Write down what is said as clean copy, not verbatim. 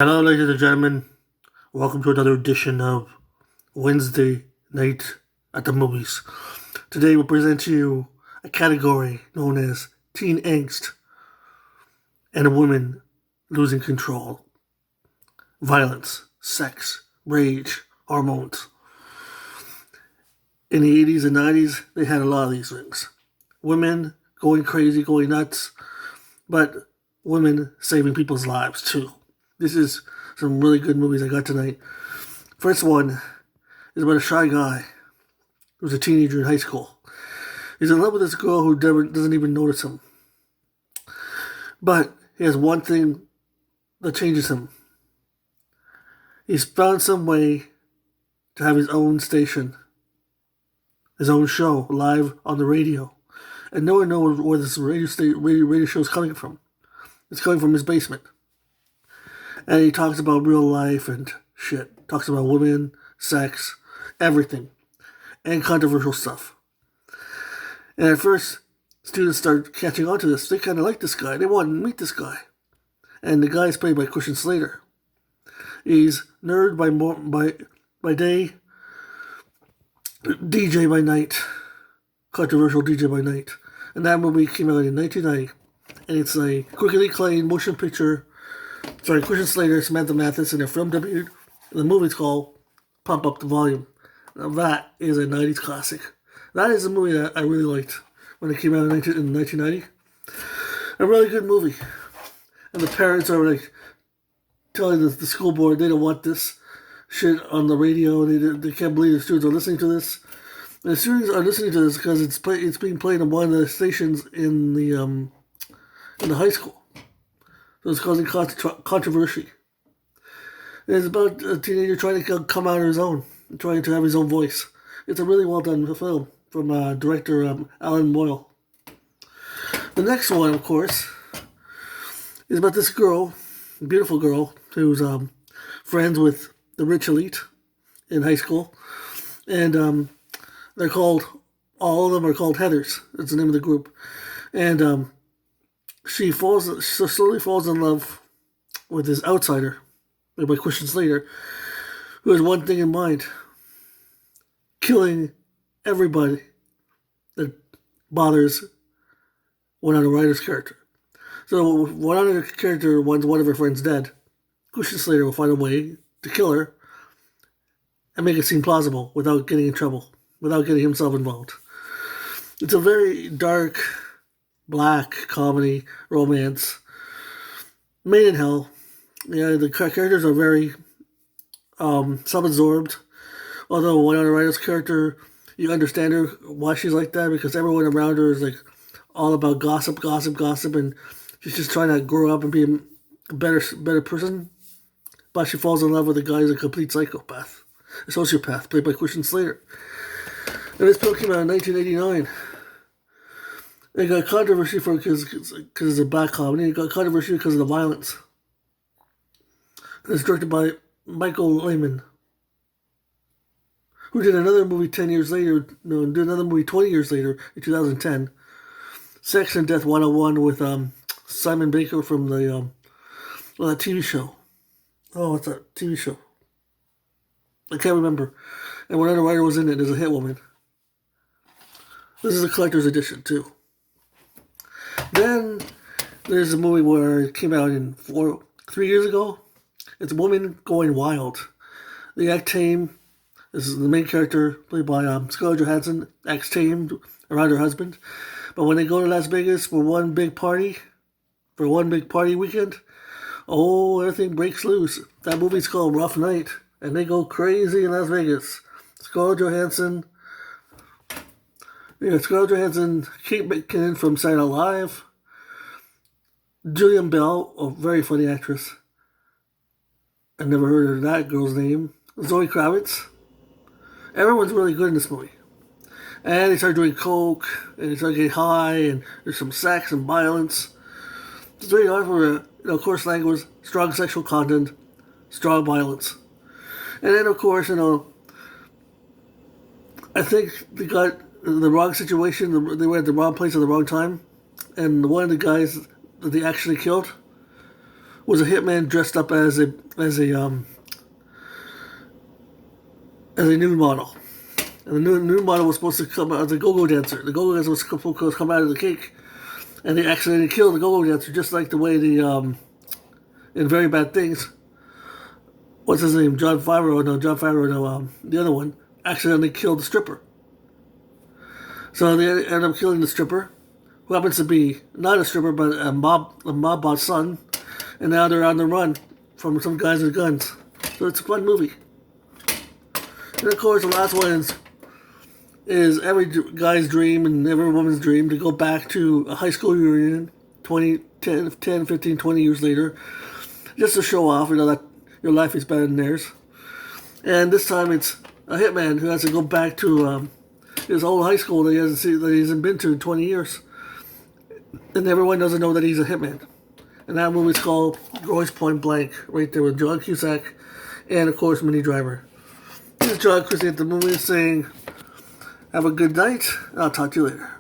Hello, ladies and gentlemen. Welcome to another edition of Wednesday Night at the Movies. Today, we'll present to you a category known as teen angst and a woman losing control, violence, sex, rage, hormones. In the 80s and 90s, they had a lot of these things. Women going crazy, going nuts, but women saving people's lives too. This is some really good movies I got tonight. First one is about a shy guy who's a teenager in high school. He's in love with this girl who doesn't even notice him. But he has one thing that changes him. He's found some way to have his own station, his own show, live on the radio. And no one knows where this radio show is coming from. It's coming from his basement. And he talks about real life and shit. Talks about women, sex, everything. And controversial stuff. And at first, students start catching on to this. They kind of like this guy. They want to meet this guy. And the guy is played by Christian Slater. He's nerd by day, DJ by night. Controversial DJ by night. And that movie came out in 1990. And it's a quickly acclaimed motion picture starring Christian Slater, Samantha Mathis, and their film debut. The movie's called Pump Up the Volume. Now that is a 90s classic. That is a movie that I really liked when it came out in 1990. A really good movie. And the parents are like telling the school board they don't want this shit on the radio. They can't believe the students are listening to this. And the students are listening to this because it's being played on one of the stations in the high school. So it's causing controversy. And it's about a teenager trying to come out of his own, trying to have his own voice. It's a really well done film from director Alan Boyle. The next one, of course, is about this girl, beautiful girl, who's friends with the rich elite in high school. And they're called, all of them are called Heathers. It's the name of the group. And she slowly falls in love with this outsider, played by Christian Slater, who has one thing in mind: killing everybody that bothers Winona Ryder's character. So Winona character wants one of her friends dead. Christian Slater will find a way to kill her and make it seem plausible without getting in trouble, without getting himself involved. It's a very dark, black comedy, romance, made in hell. Yeah, the characters are very self-absorbed. Although Winona Ryder's character, you understand her, why she's like that, because everyone around her is like all about gossip, and she's just trying to grow up and be a better person. But she falls in love with a guy who's a complete psychopath, a sociopath, played by Christian Slater. And this film came out in 1989. It got controversy because it's a black comedy. It got controversy because of the violence. And it's directed by Michael Lehman, who did another movie 10 years later. No, did another movie 20 years later in 2010, Sex and Death 101 with Simon Baker from the TV show. Oh, what's that TV show? I can't remember. And Winona Ryder was in it as a hit woman. This is a collector's edition too. Then there's a movie where it came out 3 years ago. It's a woman going wild. The act team, this is the main character played by Scarlett Johansson, acts tamed around her husband. But when they go to Las Vegas for one big party weekend, oh, everything breaks loose. That movie's called Rough Night, and they go crazy in Las Vegas. Scarlett Johansson, Kate McKinnon from Saturday Night Live, Julian Bell, a very funny actress. I never heard of that girl's name. Zoe Kravitz. Everyone's really good in this movie. And they start doing coke, and they start getting high, and there's some sex and violence. It's very hard for coarse language, strong sexual content, strong violence. And then, of course, I think they got the wrong situation. They were at the wrong place at the wrong time. And one of the guys that they actually killed was a hitman dressed up as a nude model. And the nude model was supposed to come out as a go-go dancer. The go-go dancer was supposed to come out of the cake, and they accidentally killed the go-go dancer, just like the way in Very Bad Things, what's his name? John Favreau, the other one, accidentally killed the stripper. So they end up killing the stripper, who happens to be not a stripper, but a mob boss son, and now they're on the run from some guys with guns. So it's a fun movie. And of course, the last one is every guy's dream and every woman's dream to go back to a high school reunion 10, 15, 20 years later, just to show off, that your life is better than theirs. And this time it's a hitman who has to go back to his old high school that he hasn't been to in 20 years. And everyone doesn't know that he's a hitman. And that movie's called Grosse Point Blank, right there with John Cusack and, of course, Minnie Driver. This is John Christie at the movie saying, have a good night, and I'll talk to you later.